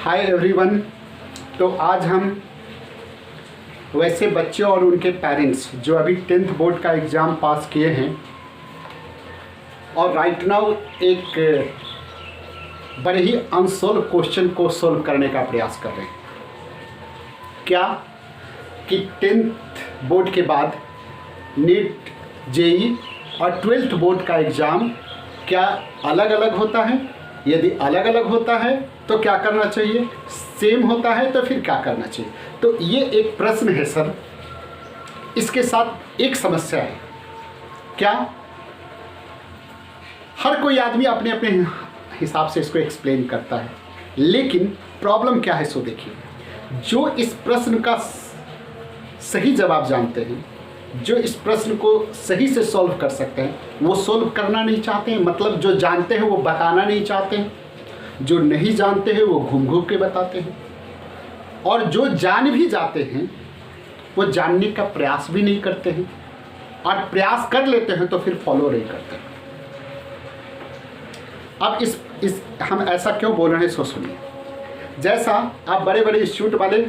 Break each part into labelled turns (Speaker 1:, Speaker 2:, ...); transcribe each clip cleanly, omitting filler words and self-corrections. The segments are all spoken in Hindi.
Speaker 1: Hi everyone. तो आज हम वैसे बच्चे और उनके पेरेंट्स जो अभी 10th बोर्ड का एग्ज़ाम पास किए हैं और राइट नाउ एक बड़े ही अनसॉल्व क्वेश्चन को सॉल्व करने का प्रयास कर रहे हैं। क्या कि 10th बोर्ड के बाद नीट, जेई और 12th बोर्ड का एग्ज़ाम क्या अलग अलग होता है? यदि अलग अलग होता है तो क्या करना चाहिए, सेम होता है तो फिर क्या करना चाहिए? तो ये एक प्रश्न है सर। इसके साथ एक समस्या है। क्या हर कोई आदमी अपने अपने हिसाब से इसको एक्सप्लेन करता है, लेकिन प्रॉब्लम क्या है सो देखिए। जो इस प्रश्न का सही जवाब जानते हैं, जो इस प्रश्न को सही से सॉल्व कर सकते हैं, वो सॉल्व करना नहीं चाहते हैं। मतलब जो जानते हैं वो बताना नहीं चाहते हैं, जो नहीं जानते हैं वो घूम घूम के बताते हैं, और जो जान भी जाते हैं वो जानने का प्रयास भी नहीं करते हैं, और प्रयास कर लेते हैं तो फिर फॉलो नहीं करते हैं। अब इस हम ऐसा क्यों बोल रहे हैं सो सुनिए। जैसा आप बड़े बड़े इंस्टीट्यूट वाले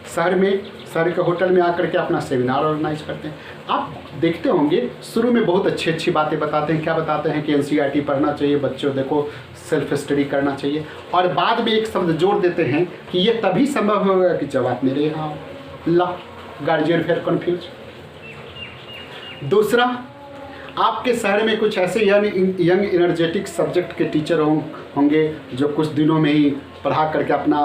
Speaker 1: शहर के होटल में आकर के अपना सेमिनार ऑर्गेनाइज करते हैं, आप देखते होंगे शुरू में बहुत अच्छी अच्छी बातें बताते हैं। क्या बताते हैं कि एनसीईआरटी पढ़ना चाहिए, बच्चों देखो सेल्फ स्टडी करना चाहिए, और बाद में एक शब्द जोड़ देते हैं कि ये तभी संभव होगा कि जब आप मेरे यहाँ ला गार्जियन फिर कन्फ्यूज। दूसरा, आपके शहर में कुछ ऐसे यंग एनर्जेटिक सब्जेक्ट के टीचर होंगे जो कुछ दिनों में ही पढ़ा करके अपना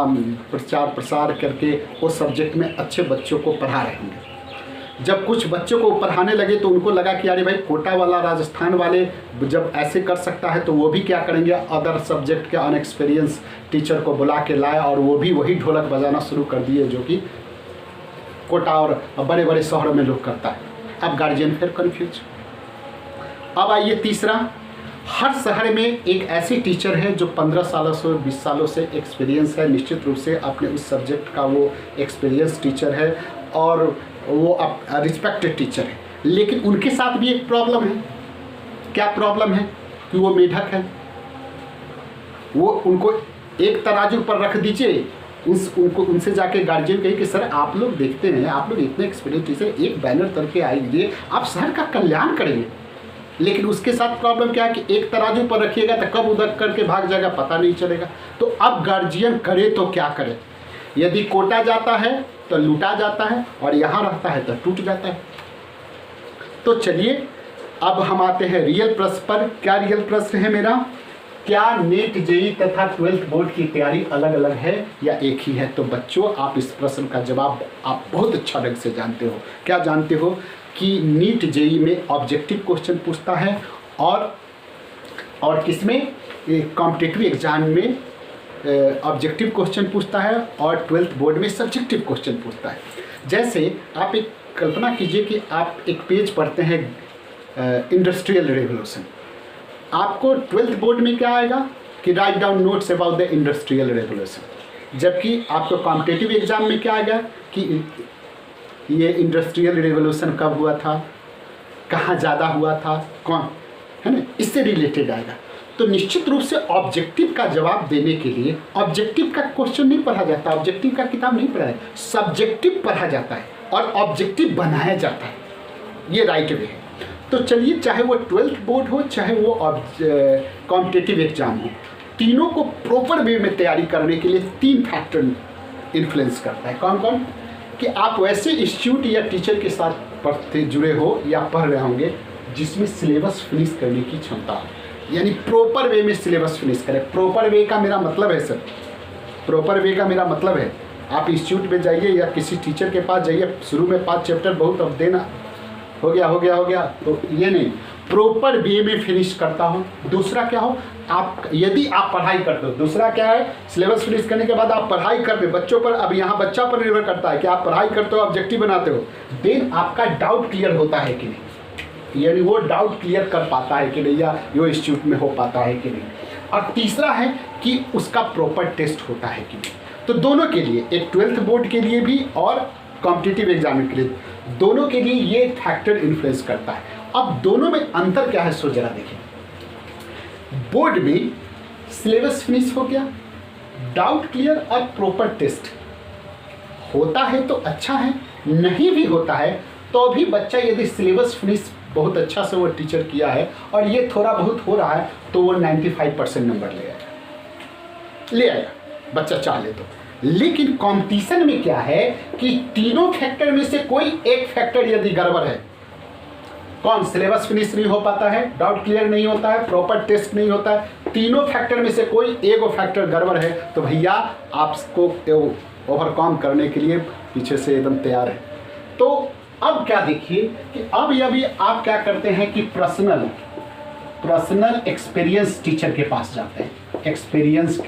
Speaker 1: प्रचार प्रसार करके उस सब्जेक्ट में अच्छे बच्चों को पढ़ा रहे होंगे। जब कुछ बच्चों को पढ़ाने लगे तो उनको लगा कि अरे भाई कोटा वाला, राजस्थान वाले जब ऐसे कर सकता है तो वो भी क्या करेंगे, अदर सब्जेक्ट के अनएक्सपीरियंस टीचर को बुला के लाए और वो भी वही ढोलक बजाना शुरू कर दिए जो कि कोटा और बड़े बड़े शहरों में लोग करता है। अब गार्जियन फिर कन्फ्यूज। अब आइए तीसरा, हर शहर में एक ऐसी टीचर है जो 15 सालों से 20 सालों से एक्सपीरियंस है, निश्चित रूप से अपने उस सब्जेक्ट का वो एक्सपीरियंस टीचर है और वो रिस्पेक्टेड टीचर है। लेकिन उनके साथ भी एक प्रॉब्लम है। क्या प्रॉब्लम है? कि वो मेढक है। वो उनको एक तराजू पर रख दीजिए, उनसे जाके गार्जियन कहे कि सर आप लोग देखते हैं, आप लोग इतने एक्सपीरियंस टीचर, एक बैनर करके आइए, आप शहर का कल्याण करेंगे। लेकिन उसके साथ प्रॉब्लम क्या है कि एक तराजू पर रखिएगा तो कब उधर करके भाग जाएगा पता नहीं चलेगा। तो अब गार्जियन करे तो क्या करे? यदि कोटा जाता है तो लूटा जाता है, और यहाँ रहता है तो टूट जाता है। तो चलिए अब हम आते हैं रियल प्रश्न पर। क्या रियल प्रश्न है मेरा? क्या नीट, जेई तथा 12th बोर्ड की तैयारी अलग अलग है या एक ही है? तो बच्चों, आप इस प्रश्न का जवाब आप बहुत अच्छा ढंग से जानते हो। क्या जानते हो कि नीट, जेई में ऑब्जेक्टिव क्वेश्चन पूछता है और किसमें, कॉम्पिटिटिव एग्जाम में ऑब्जेक्टिव क्वेश्चन पूछता है, और 12th बोर्ड में सब्जेक्टिव क्वेश्चन पूछता है। जैसे आप एक कल्पना कीजिए कि आप एक पेज पढ़ते हैं इंडस्ट्रियल रेवोल्यूशन। आपको 12th बोर्ड में क्या आएगा कि write down notes about the industrial revolution, जबकि आपको कॉम्पिटिटिव एग्जाम में क्या आएगा कि ये इंडस्ट्रियल रेवोल्यूशन कब हुआ था, कहाँ ज़्यादा हुआ था, कौन है ना, इससे रिलेटेड आएगा। तो निश्चित रूप से ऑब्जेक्टिव का जवाब देने के लिए ऑब्जेक्टिव का क्वेश्चन नहीं पढ़ा जाता, ऑब्जेक्टिव का किताब नहीं पढ़ा है, सब्जेक्टिव पढ़ा जाता है और ऑब्जेक्टिव बनाया जाता है। ये राइट वे है। तो चलिए, चाहे वो 12th बोर्ड हो, चाहे वो कॉम्पिटिटिव एग्जाम हो, तीनों को प्रॉपर वे में तैयारी करने के लिए 3 फैक्टर इन्फ्लुएंस करता है। कौन कौन? कि आप वैसे इंस्टीट्यूट या टीचर के साथ पढ़ते जुड़े हो या पढ़ रहे होंगे जिसमें सिलेबस फिनिश करने की क्षमता हो, यानी प्रॉपर वे में सिलेबस फिनिश करें। प्रॉपर वे का मेरा मतलब है सर, प्रॉपर वे का मेरा मतलब है आप इंस्टीट्यूट में जाइए या किसी टीचर के पास जाइए, शुरू में 5 चैप्टर बहुत, अब देना हो गया, तो ये नहीं, प्रॉपर वे में फिनिश करता हो। दूसरा क्या हो, आप यदि आप पढ़ाई करते हो, दूसरा क्या है, सिलेबस फिनिश करने के बाद आप पढ़ाई करते, बच्चों पर, अब यहाँ बच्चा पर निर्भर करता है कि आप पढ़ाई करते हो, ऑब्जेक्टिव बनाते हो, देन आपका डाउट क्लियर होता है कि नहीं, यानी वो डाउट क्लियर कर पाता है कि नहीं, या वो इंस्टीट्यूट में हो पाता है कि नहीं। और तीसरा है कि उसका प्रॉपर टेस्ट होता है कि नहीं। तो दोनों के लिए, एक 12th बोर्ड के लिए भी और कॉम्पिटिटिव एग्जाम के लिए, दोनों के लिए ये फैक्टर इन्फ्लुएंस करता है। अब दोनों में अंतर क्या है सो जरा देखिए। बोर्ड में सिलेबस फिनिश हो गया, डाउट क्लियर और प्रॉपर टेस्ट होता है तो अच्छा है, नहीं भी होता है तो भी बच्चा यदि सिलेबस फिनिश बहुत अच्छा से वो टीचर किया है और ये थोड़ा बहुत हो रहा है तो वो 95% नंबर ले आएगा बच्चा चाहे तो। लेकिन कंपटीशन में क्या है कि तीनों फैक्टर में से कोई एक फैक्टर यदि गड़बड़ है, कौन सिलेबस फिनिश नहीं हो पाता है, डाउट क्लियर नहीं होता है, प्रॉपर टेस्ट नहीं होता है, तीनों फैक्टर में से कोई एक फैक्टर गड़बड़ है तो भैया आपको ओवरकम करने के लिए पीछे से एकदम तैयार है। तो अब क्या देखिए कि अब यदि आप क्या करते हैं कि पर्सनल एक्सपीरियंस टीचर के पास जाते हैं, एक्सपीरियंस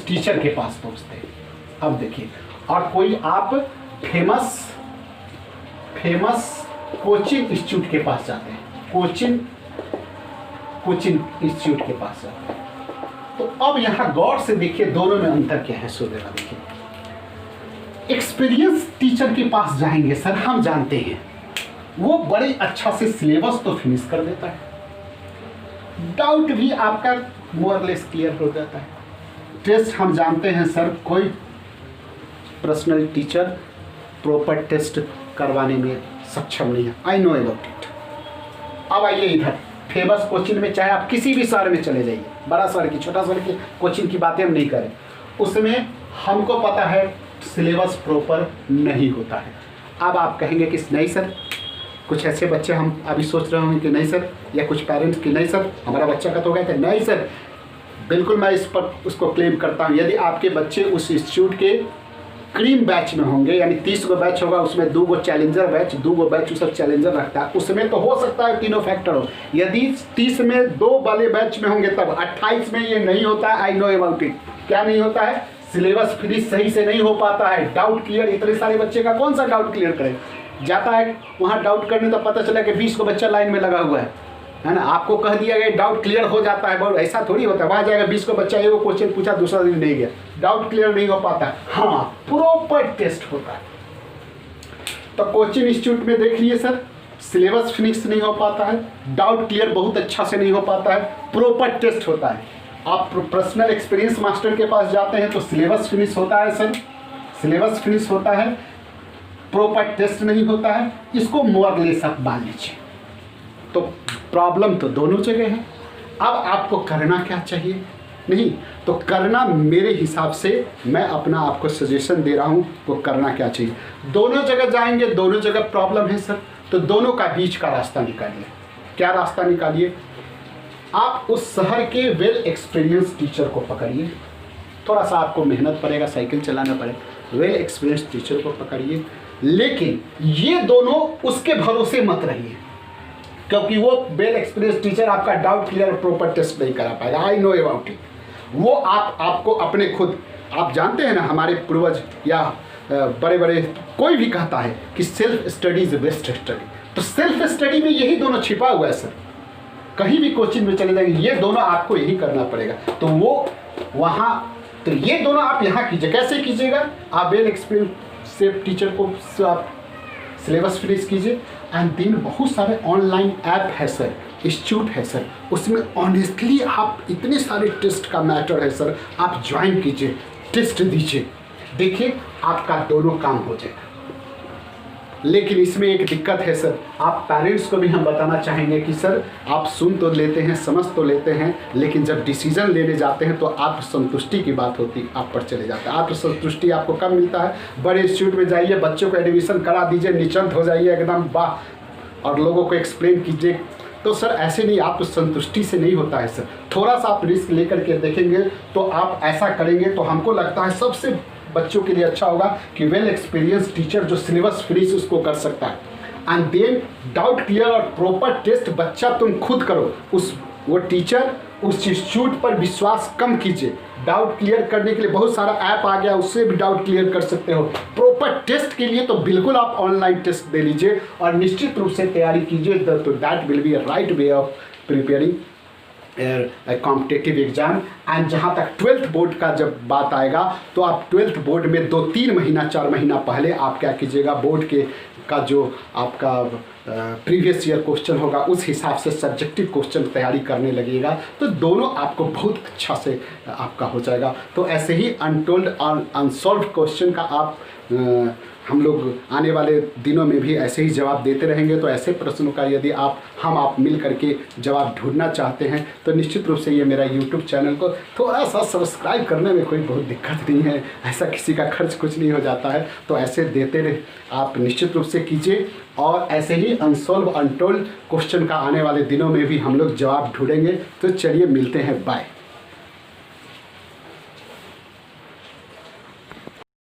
Speaker 1: टीचर के पास पहुंचते हैं। अब देखिए, और कोई आप फेमस कोचिंग इंस्टीट्यूट के पास जाते हैं, कोचिंग इंस्टीट्यूट के पास जाते हैं। तो अब यहां गौर से देखिए दोनों में अंतर क्या है। सो देखा देखिए, एक्सपीरियंस टीचर के पास जाएंगे सर, हम जानते हैं वो बड़े अच्छा से सिलेबस तो फिनिश कर देता है, डाउट भी आपका मोरलेस क्लियर हो जाता है। टेस्ट हम जानते हैं सर, कोई पर्सनल टीचर प्रॉपर टेस्ट करवाने में सक्षम नहीं है, आई नो अबाउट इट। अब आइए इधर फेमस कोचिंग में, चाहे आप किसी भी शहर में चले जाइए, बड़ा शहर की छोटा शहर की कोचिंग की बातें हम नहीं करें, उसमें हमको पता है सिलेबस प्रॉपर नहीं होता है। अब आप कहेंगे कि नहीं सर, कुछ ऐसे बच्चे हम अभी सोच रहे होंगे कि नहीं सर, या कुछ पेरेंट्स कि नहीं सर हमारा बच्चा का तो हो गया था। नहीं सर, बिल्कुल मैं इस पर उसको क्लेम करता हूँ, यदि आपके बच्चे उस इंस्टीट्यूट के क्रीम बैच में होंगे, यानी 30 गो बैच होगा, उसमें 2 गो चैलेंजर बैच, 2 गो बैच उसका चैलेंजर रखता है, उसमें तो हो सकता है तीनों फैक्टर हो। यदि 30 में 2 वाले बैच में होंगे तब 28 में ये नहीं होता है, आई नो अबाउट इट। क्या नहीं होता है? सिलेबस फिनिश सही से नहीं हो पाता है, डाउट क्लियर। इतने सारे बच्चे का कौन सा डाउट क्लियर करे? जाता है वहाँ डाउट करने तो पता चला कि 20 को बच्चा लाइन में लगा हुआ है ना, आपको कह दिया गया डाउट क्लियर हो जाता है, बहुत ऐसा थोड़ी होता है। वहाँ जाएगा 20 को बच्चा एगो क्वेश्चन पूछा, दूसरा दिन नहीं गया, डाउट क्लियर नहीं हो पाता है। हाँ, प्रॉपर टेस्ट होता है। तो कोचिंग इंस्टीट्यूट में देख लीजिए सर, सिलेबस फिनिश नहीं हो पाता है, डाउट क्लियर बहुत अच्छा से नहीं हो पाता है, प्रॉपर टेस्ट होता है। आप पर्सनल एक्सपीरियंस मास्टर के पास जाते हैं तो सिलेबस फिनिश होता है सर, सिलेबस फिनिश होता है, प्रॉपर टेस्ट नहीं होता है। इसको मोरलेस आप मान लीजिए। तो प्रॉब्लम तो दोनों जगह है। अब आपको करना क्या चाहिए? नहीं तो करना, मेरे हिसाब से मैं अपना आपको सजेशन दे रहा हूँ, वो करना क्या चाहिए। दोनों जगह जाएंगे, दोनों जगह प्रॉब्लम है सर, तो दोनों का बीच का रास्ता निकालिए। क्या रास्ता निकालिए? आप उस शहर के वेल एक्सपीरियंस टीचर को पकड़िए, थोड़ा सा आपको मेहनत पड़ेगा, साइकिल चलाना पड़ेगा, वेल एक्सपीरियंस टीचर को पकड़िए। लेकिन ये दोनों उसके भरोसे मत रहिए, क्योंकि वो वेल एक्सपीरियंस टीचर आपका डाउट क्लियर और प्रॉपर टेस्ट नहीं करा पाएगा, आई नो अबाउट इट। वो आपको अपने खुद, आप जानते हैं ना, हमारे पूर्वज या बड़े बड़े कोई भी कहता है कि self study is best study. तो सेल्फ स्टडी में यही दोनों छिपा हुआ है सर। कहीं भी कोचिंग में चले जाएंगे, ये दोनों आपको यही करना पड़ेगा। तो वो वहाँ, तो ये दोनों आप यहाँ कीजिए। कैसे कीजिएगा? आप वेल एक्सपीरियंस से टीचर को आप सिलेबस फिनिश कीजिए, एंड देन बहुत सारे ऑनलाइन ऐप है सर, इंस्टीट्यूट है सर, उसमें ऑनेस्टली आप इतने सारे टेस्ट का मैटर है सर, आप ज्वाइन कीजिए, टेस्ट दीजिए, देखिए आपका दोनों काम हो जाएगा। लेकिन इसमें एक दिक्कत है सर, आप पेरेंट्स को भी हम बताना चाहेंगे कि सर आप सुन तो लेते हैं, समझ तो लेते हैं, लेकिन जब डिसीजन लेने जाते हैं तो आप संतुष्टि की बात होती, आप पर चले जाते हैं। आप संतुष्टि आपको कब मिलता है? बड़े इंस्टीट्यूट में जाइए, बच्चों को एडमिशन करा दीजिए, निश्चिंत हो जाइए एकदम वाह, और लोगों को एक्सप्लेन कीजिए। तो सर ऐसे नहीं, आप संतुष्टि से नहीं होता है सर। थोड़ा सा आप रिस्क लेकर के देखेंगे तो आप ऐसा करेंगे तो हमको लगता है सबसे बच्चों के लिए अच्छा होगा कि वेल एक्सपीरियंस टीचर जो सिलेबस फिनिश उसको कर सकता है, एंड देन डाउट क्लियर और प्रॉपर टेस्ट बच्चा तुम खुद करो। वो टीचर उस इंस्टीट्यूट पर विश्वास कम कीजिए। डाउट क्लियर करने के लिए बहुत सारा ऐप आ गया, उससे भी डाउट क्लियर कर सकते हो। प्रॉपर टेस्ट के लिए तो बिल्कुल आप ऑनलाइन टेस्ट दे लीजिए और निश्चित रूप से तैयारी कीजिए, तो that will be a right way of preparing competitive exam. And जहाँ तक 12th बोर्ड का जब बात आएगा तो आप 12th बोर्ड में 2-3 महीना 4 महीना पहले आप क्या कीजिएगा, बोर्ड के का जो आपका प्रीवियस ईयर क्वेश्चन होगा उस हिसाब से सब्जेक्टिव क्वेश्चन तैयारी करने लगिएगा तो दोनों आपको बहुत अच्छा से आपका हो जाएगा। तो ऐसे ही अनटोल्ड और अनसॉल्व्ड क्वेश्चन का आप हम लोग आने वाले दिनों में भी ऐसे ही जवाब देते रहेंगे। तो ऐसे प्रश्नों का यदि आप मिल करके जवाब ढूंढना चाहते हैं तो निश्चित रूप से ये मेरा YouTube चैनल को थोड़ा सा सब्सक्राइब करने में कोई बहुत दिक्कत नहीं है, ऐसा किसी का खर्च कुछ नहीं हो जाता है। तो ऐसे देते रहे आप निश्चित रूप से कीजिए और ऐसे ही अनसॉल्व अनटोल्ड क्वेश्चन का आने वाले दिनों में भी हम लोग जवाब ढूंढेंगे। तो चलिए मिलते हैं, बाय।